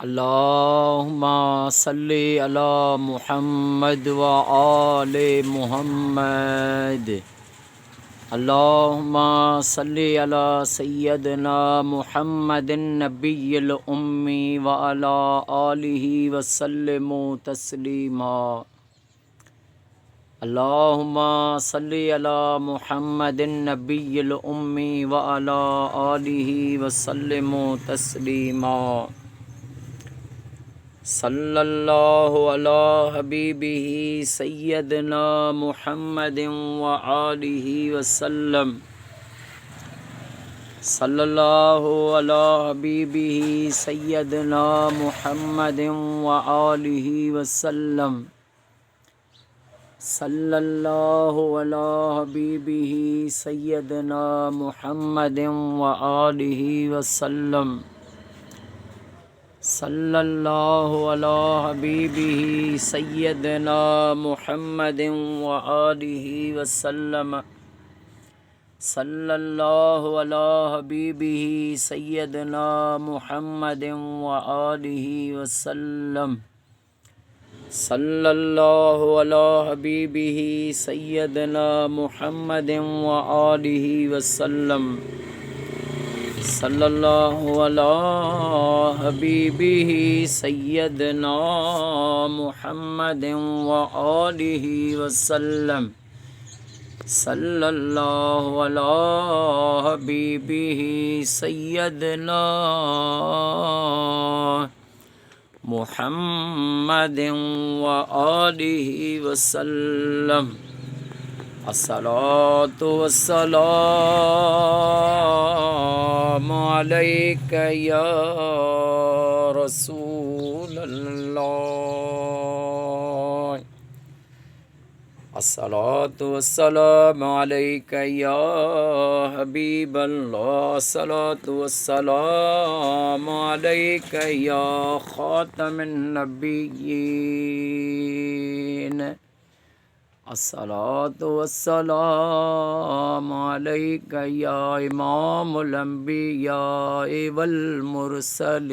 अल्लाहुम्मा सल्ली अला मुहम्मद व आले मुहम्मद। अल्लाहुम्मा सल्ली अला सय्यदना मुहम्मदिन नबिय्यिल उम्मी व अला आलिहि व सल्लिमु तस्लीमा। अल्लाहुम्मा सल्ली अला मुहम्मदिन नबिय्यिल उम्मी व अला आलिहि व सल्लिमु तस्लीमा। सल्लल्लाहु अला हबीबिही सय्यदना मुहम्मदिन व आलिहि वसल्लम। सल्लल्लाहु अला हबीबिही सय्यदना मुहम्मदिन व आलिहि वसल्लम। सल्लल्लाहु अला हबीबिही सय्यदना मुहम्मदिन व आलिहि वसल्लम। सल्लल्लाहु अला हबीबिही सय्यदना मुहम्मदिन व आलिहि वसल्लम। सल्लल्लाहु अला हबीबिही सय्यदना मुहम्मदिन व आलिहि वसल्लम। सल्लल्लाहु अला हबीबिही सय्यदना मुहम्मदिन व आलिहि वसल्लम। सल्लल्लाहु अला हबीबिही सय्यदना मुहम्मदिन व आलिहि वसल्लम। सल्लल्लाहु अला हबीबिही सय्यदना मुहम्मदिन व आलिहि वसल्लम। अस्सलातु वस्सलामु अलैका या रसूलल्लाह। अस्सलातु वस्सलामु अलैका या हबीबल्लाह। अस्सलातु वस्सलामु अलैका या खातमन नबिय्यीन। अस्सलातु वस्सलामु अलैका या इमामुल अंबिया वल मुरसलीन।